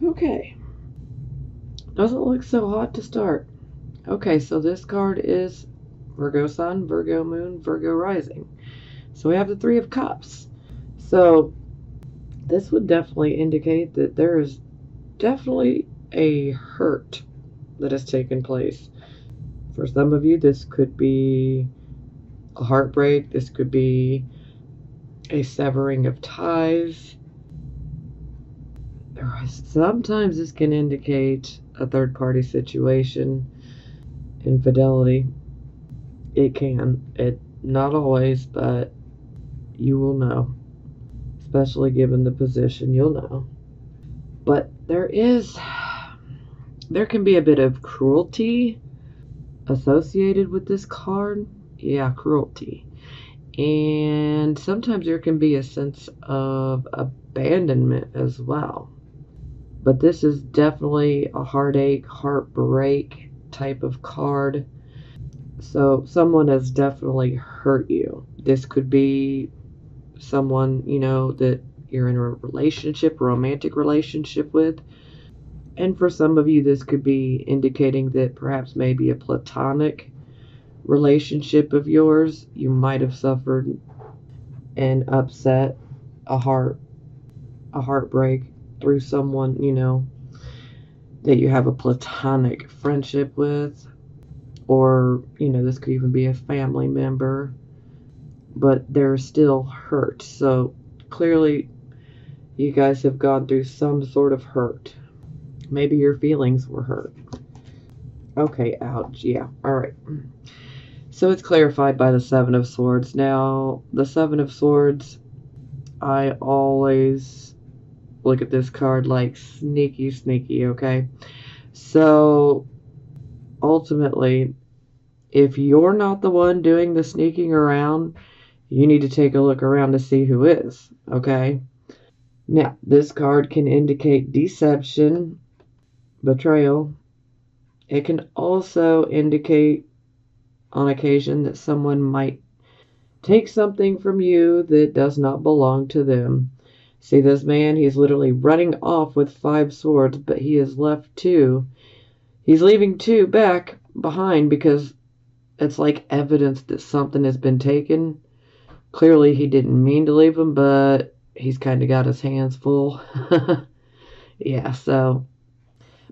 Okay. Doesn't look so hot to start. Okay, so this card is Virgo Sun, Virgo Moon, Virgo Rising. So we have the Three of Cups. So this would definitely indicate that there is definitely a hurt that has taken place. For some of you, this could be a heartbreak. This could be a severing of ties. Sometimes this can indicate a third-party situation, infidelity. It can. It not always, but you will know. Especially given the position, you'll know. But there can be a bit of cruelty associated with this card. Yeah, cruelty. And sometimes there can be a sense of abandonment as well. But this is definitely a heartache, heartbreak type of card. So someone has definitely hurt you. This could be someone, that you're in a relationship, romantic relationship with. And for some of you, this could be indicating that perhaps maybe a platonic relationship of yours, you might have suffered an upset, a heartbreak through someone, that you have a platonic friendship with. Or, this could even be a family member. But they're still hurt. So clearly you guys have gone through some sort of hurt. Maybe your feelings were hurt. Okay, ouch. Yeah, alright. So it's clarified by the Seven of Swords. Now, the Seven of Swords, I always look at this card like sneaky, okay? So, ultimately, if you're not the one doing the sneaking around, you need to take a look around to see who is, okay? Now, this card can indicate deception, betrayal. It can also indicate on occasion that someone might take something from you that does not belong to them. See this man, he's literally running off with 5 swords, but he has left 2. He's leaving 2 back behind because it's like evidence that something has been taken. Clearly he didn't mean to leave them, but he's kind of got his hands full. Yeah, so.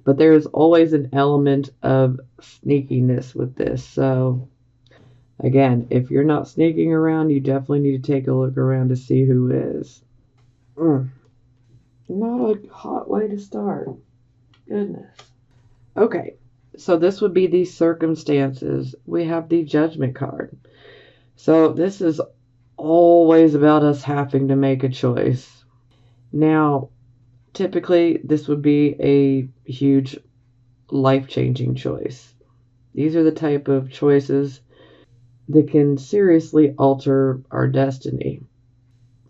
But there's always an element of sneakiness with this. So, again, if you're not sneaking around, you definitely need to take a look around to see who is. Not a hot way to start. Goodness. Okay, so this would be the circumstances. We have the Judgment card. So this is always about us having to make a choice. Now, typically, this would be a huge life-changing choice. These are the type of choices that can seriously alter our destiny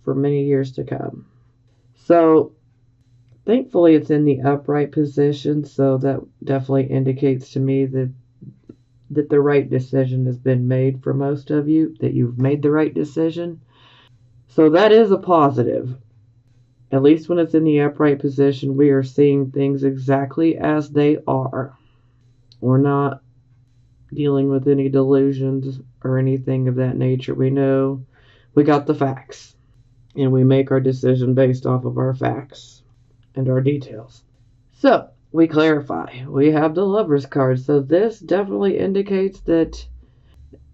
for many years to come. So, thankfully, it's in the upright position, so that definitely indicates to me that the right decision has been made for most of you, that you've made the right decision. So that is a positive. At least when it's in the upright position, we are seeing things exactly as they are. We're not dealing with any delusions or anything of that nature. We know we got the facts, and we make our decision based off of our facts and our details. So, we clarify. We have the Lovers card. So this definitely indicates that,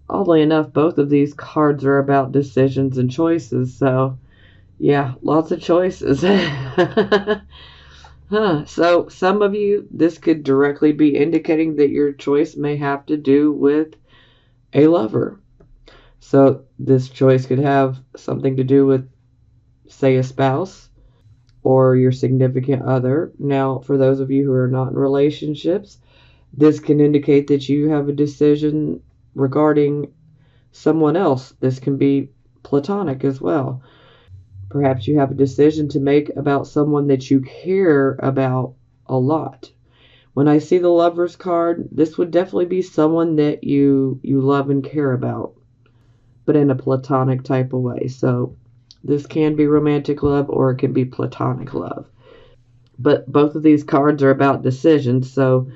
oddly enough, both of these cards are about decisions and choices. So, yeah, lots of choices. So, some of you, this could directly be indicating that your choice may have to do with a lover. So, this choice could have something to do with, say, a spouse or your significant other. Now, for those of you who are not in relationships, this can indicate that you have a decision regarding someone else. This can be platonic as well. Perhaps you have a decision to make about someone that you care about a lot. When I see the Lovers card, this would definitely be someone that you love and care about, but in a platonic type of way. So this can be romantic love or it can be platonic love. But both of these cards are about decisions, so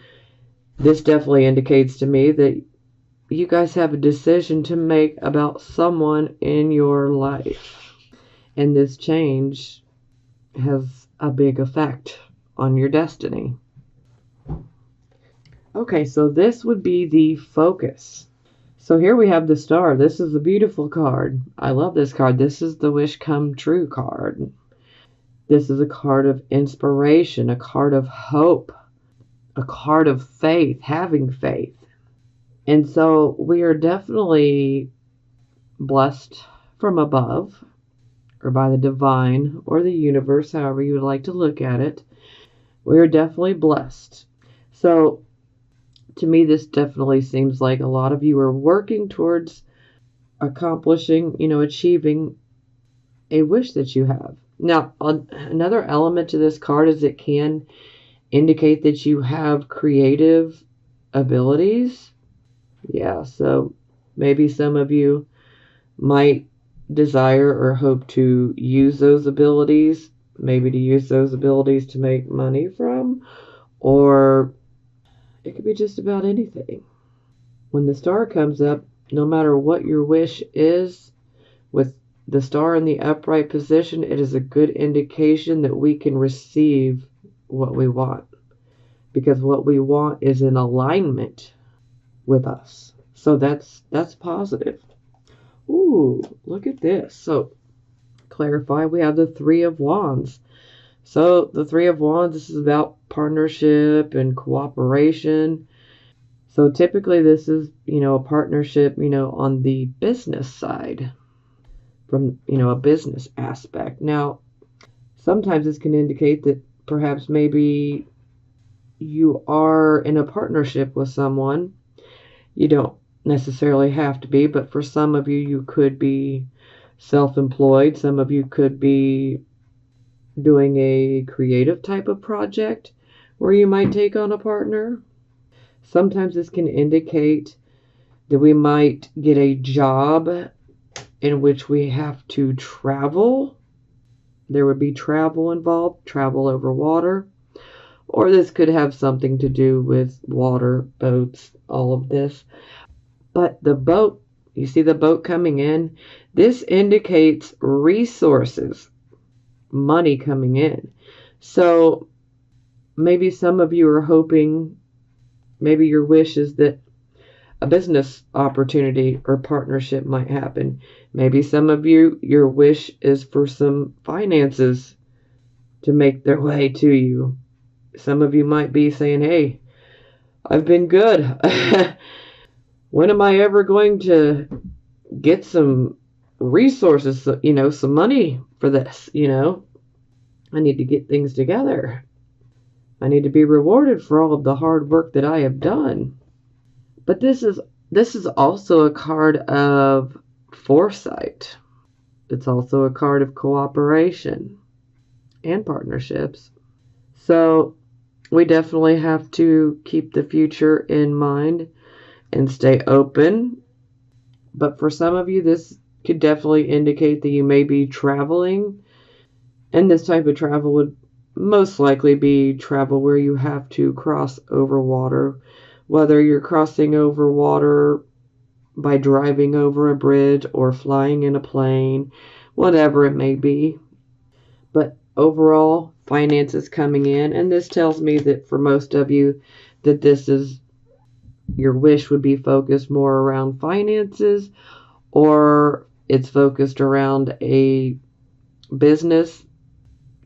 this definitely indicates to me that you guys have a decision to make about someone in your life. And this change has a big effect on your destiny. Okay, so this would be the focus. So here we have the star. This is a beautiful card. I love this card. This is the wish come true card. This is a card of inspiration, a card of hope, a card of faith, having faith. And so we are definitely blessed from above, or by the divine, or the universe, however you would like to look at it. We are definitely blessed. So to me, this definitely seems like a lot of you are working towards accomplishing, achieving a wish that you have. Now, another element to this card is it can indicate that you have creative abilities. Yeah, so maybe some of you might desire or hope to use those abilities, maybe to use those abilities to make money from, or it could be just about anything. When the star comes up, no matter what your wish is, with the star in the upright position, it is a good indication that we can receive what we want, because what we want is in alignment with us. So that's positive. Ooh, look at this. So clarify, we have the Three of Wands. So the Three of Wands, this is about partnership and cooperation. So typically this is, a partnership, on the business side, from, a business aspect. Now, sometimes this can indicate that perhaps maybe you are in a partnership with someone. You don't necessarily have to be, but for some of you, you could be self-employed. Some of you could be doing a creative type of project where you might take on a partner. Sometimes this can indicate that we might get a job in which we have to travel. There would be travel involved, travel over water. Or this could have something to do with water, boats, all of this. But the boat, you see the boat coming in? This indicates resources, money coming in. So maybe some of you are hoping, maybe your wish is that a business opportunity or partnership might happen. Maybe some of you, your wish is for some finances to make their way to you. Some of you might be saying, hey, I've been good. When am I ever going to get some resources, some money for this, I need to get things together. I need to be rewarded for all of the hard work that I have done. But this is also a card of foresight. It's also a card of cooperation and partnerships. So we definitely have to keep the future in mind and stay open. But for some of you, this could definitely indicate that you may be traveling. And this type of travel would most likely be travel where you have to cross over water, whether you're crossing over water by driving over a bridge or flying in a plane, whatever it may be. But overall, finances coming in, and this tells me that for most of you, that this is your wish would be focused more around finances, or it's focused around a business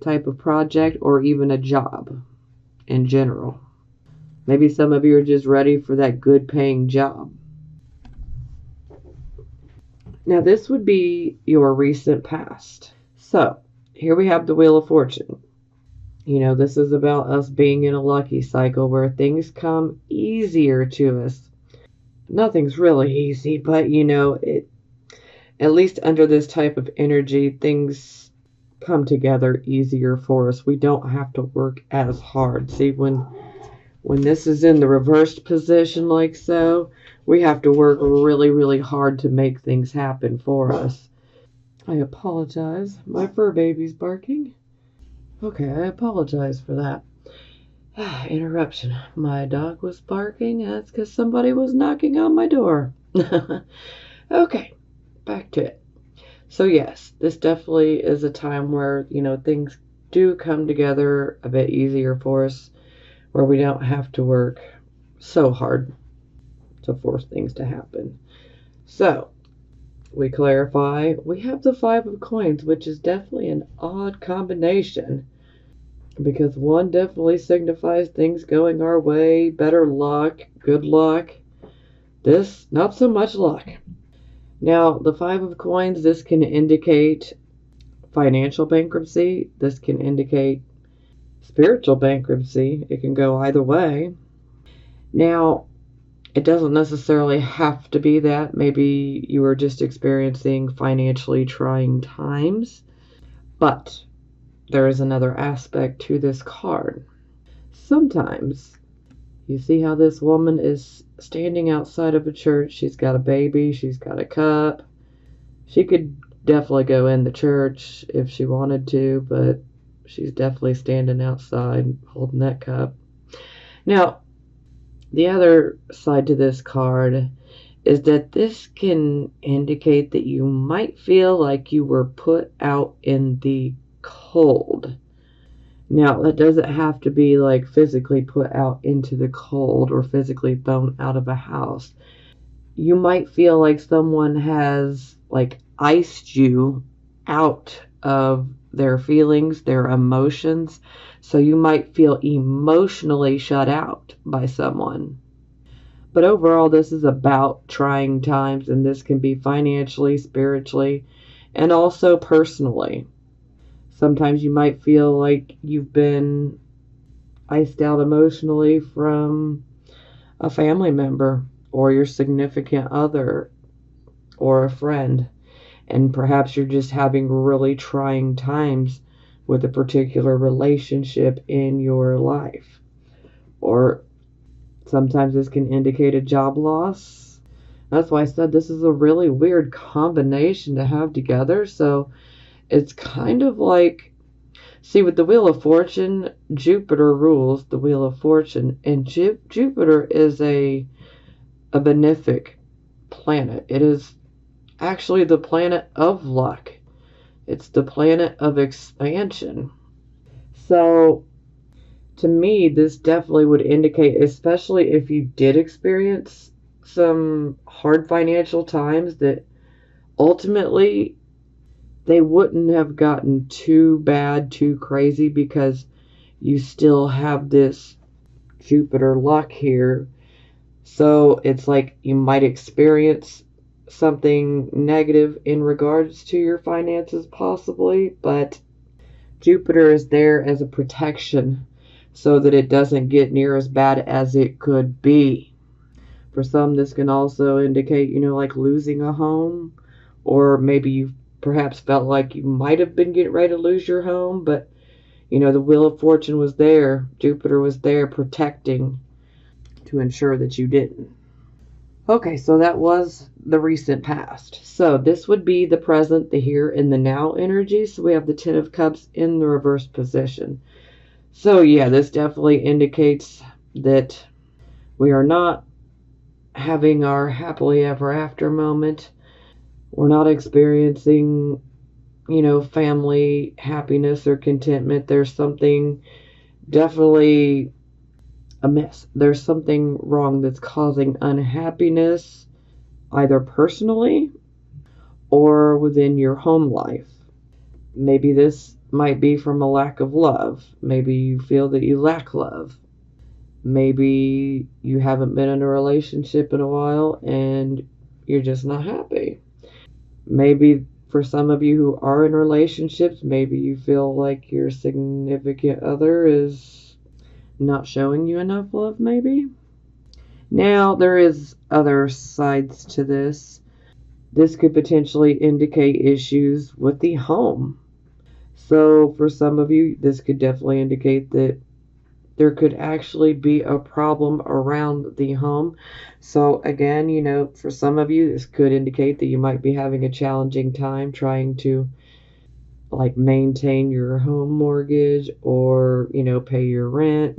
type of project, or even a job in general. Maybe some of you are just ready for that good paying job. Now, this would be your recent past. So, here we have the Wheel of Fortune. This is about us being in a lucky cycle where things come easier to us. Nothing's really easy, but it, at least under this type of energy, things come together easier for us. We don't have to work as hard. See, when this is in the reversed position like so, we have to work really, really hard to make things happen for us. I apologize. My fur baby's barking. Okay, I apologize for that. Interruption. My dog was barking. That's because somebody was knocking on my door. Okay, back to it. So, yes, this definitely is a time where, things do come together a bit easier for us, where we don't have to work so hard to force things to happen. So, we clarify we have the Five of Coins, which is definitely an odd combination because one definitely signifies things going our way, better luck, good luck. This, not so much luck. Now, the Five of Coins, this can indicate financial bankruptcy. This can indicate spiritual bankruptcy. It can go either way. Now, it doesn't necessarily have to be that. Maybe you are just experiencing financially trying times. But there is another aspect to this card. Sometimes you see how this woman is standing outside of a church. She's got a baby, she's got a cup. She could definitely go in the church if she wanted to, but she's definitely standing outside holding that cup. Now, the other side to this card is that this can indicate that you might feel like you were put out in the cold. Now, that doesn't have to be like physically put out into the cold or physically thrown out of a house. You might feel like someone has like iced you out of their feelings, their emotions. So you might feel emotionally shut out by someone. But overall, this is about trying times, and this can be financially, spiritually, and also personally. Sometimes you might feel like you've been iced out emotionally from a family member or your significant other or a friend, and perhaps you're just having really trying times with a particular relationship in your life. Or sometimes this can indicate a job loss. That's why I said this is a really weird combination to have together. So it's kind of like, see, with the Wheel of Fortune, Jupiter rules the Wheel of Fortune, and Jupiter is a benefic planet. It is actually the planet of luck. It's the planet of expansion. So, to me, this definitely would indicate, especially if you did experience some hard financial times, that ultimately they wouldn't have gotten too bad, too crazy, because you still have this Jupiter luck here. So it's like you might experience something negative in regards to your finances, possibly, but Jupiter is there as a protection so that it doesn't get near as bad as it could be. For some, this can also indicate, like losing a home, or maybe you perhaps felt like you might have been getting ready to lose your home, but the Wheel of Fortune was there. Jupiter was there protecting to ensure that you didn't. Okay, so that was the recent past. So this would be the present, the here, and the now energy. So we have the Ten of Cups in the reverse position. So yeah, this definitely indicates that we are not having our happily ever after moment. We're not experiencing, family happiness or contentment. There's something definitely amiss. There's something wrong that's causing unhappiness, either personally or within your home life. Maybe this might be from a lack of love. Maybe you feel that you lack love. Maybe you haven't been in a relationship in a while and you're just not happy. Maybe for some of you who are in relationships, maybe you feel like your significant other is not showing you enough love, maybe. Now, there is other sides to this. This could potentially indicate issues with the home. So, for some of you, this could definitely indicate that there could actually be a problem around the home. So, again, for some of you, this could indicate that you might be having a challenging time trying to like maintain your home mortgage or, pay your rent.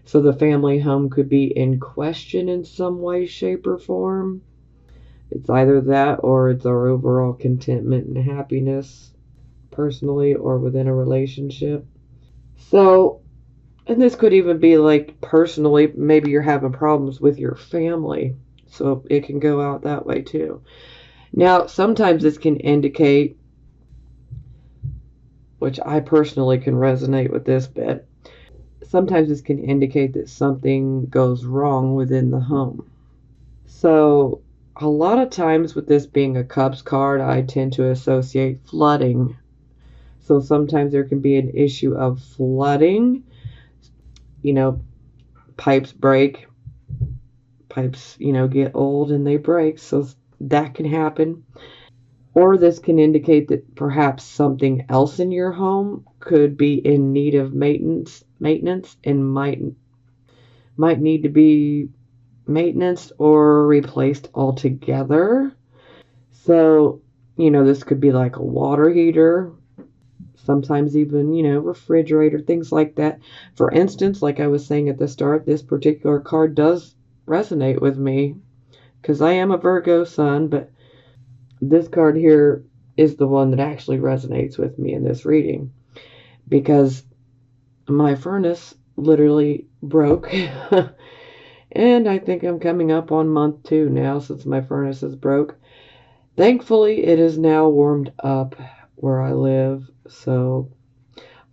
So the family home could be in question in some way, shape, or form. It's either that or it's our overall contentment and happiness personally or within a relationship. So, and this could even be like personally, maybe you're having problems with your family. So it can go out that way too. Now, sometimes this can indicate, which I personally can resonate with this bit, sometimes this can indicate that something goes wrong within the home. So, a lot of times with this being a Cups card, I tend to associate flooding. So, sometimes there can be an issue of flooding. You know, pipes break, pipes, get old and they break. So, that can happen. Or this can indicate that perhaps something else in your home could be in need of maintenance and might need to be maintenance or replaced altogether. So, this could be like a water heater, sometimes even, refrigerator, things like that. For instance, like I was saying at the start, this particular card does resonate with me because I am a Virgo sun, but this card here is the one that actually resonates with me in this reading because my furnace literally broke. And I think I'm coming up on month 2 now since my furnace is broke. Thankfully, it is now warmed up where I live, so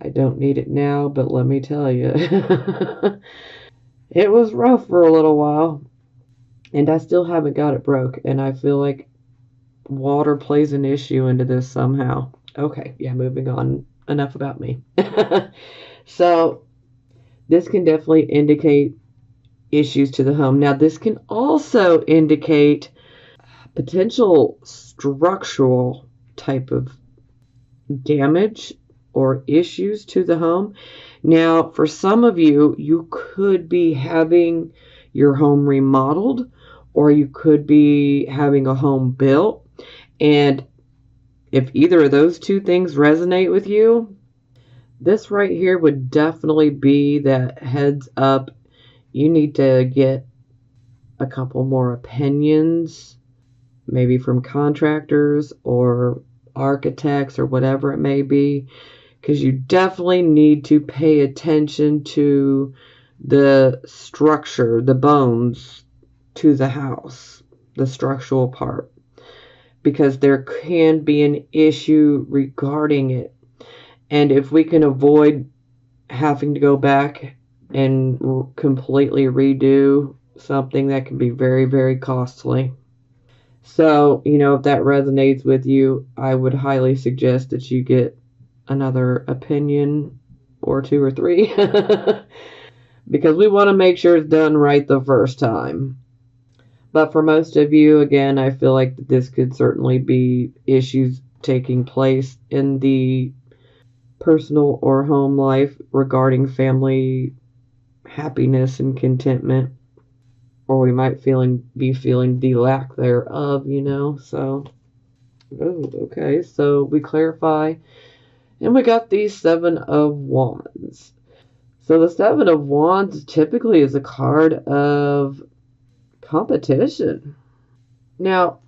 I don't need it now, but let me tell you, it was rough for a little while, and I still haven't got it broke, and I feel like water plays an issue into this somehow. Okay, yeah, moving on. Enough about me. So, this can definitely indicate issues to the home. Now, this can also indicate potential structural type of damage or issues to the home. Now, for some of you, you could be having your home remodeled or you could be having a home built. And if either of those two things resonate with you, this right here would definitely be that heads up. You need to get a couple more opinions, maybe from contractors or architects or whatever it may be, because you definitely need to pay attention to the structure, the bones to the house, the structural part, because there can be an issue regarding it. And if we can avoid having to go back and completely redo something, that can be very, very costly. So, if that resonates with you, I would highly suggest that you get another opinion or 2 or 3 because we want to make sure it's done right the first time. But for most of you, again, I feel like this could certainly be issues taking place in the personal or home life regarding family happiness and contentment, or we might be feeling the lack thereof, so okay, so we clarify, and we got the 7 of Wands. So the 7 of Wands typically is a card of competition. Now,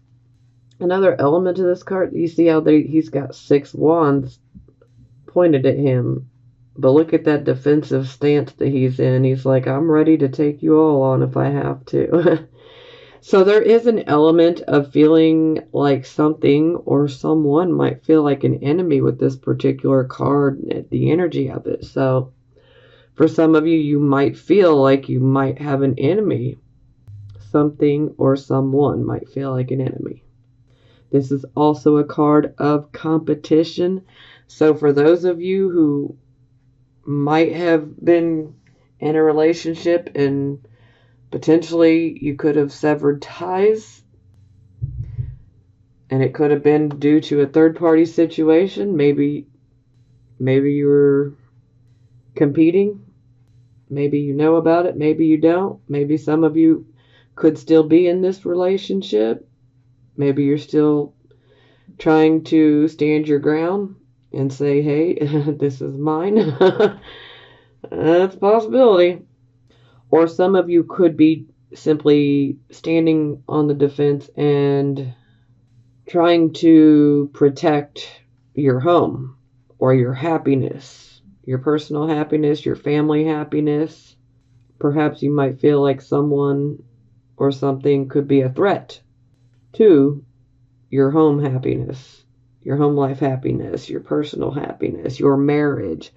another element to this card, you see how he's got 6 wands pointed at him. But look at that defensive stance that he's in. He's like, I'm ready to take you all on if I have to. So there is an element of feeling like something or someone might feel like an enemy with this particular card, the energy of it. So for some of you, you might feel like you might have an enemy. Something or someone might feel like an enemy. This is also a card of competition. So for those of you who might have been in a relationship and potentially you could have severed ties, and it could have been due to a third party situation. Maybe you were competing. Maybe you know about it. Maybe you don't. Maybe some of you could still be in this relationship. Maybe you're still trying to stand your ground and say, hey, this is mine. That's a possibility. Or some of you could be simply standing on the defense and trying to protect your home or your happiness, your personal happiness, your family happiness. Perhaps you might feel like someone or something could be a threat to your home happiness, your home life happiness, your personal happiness, your marriage.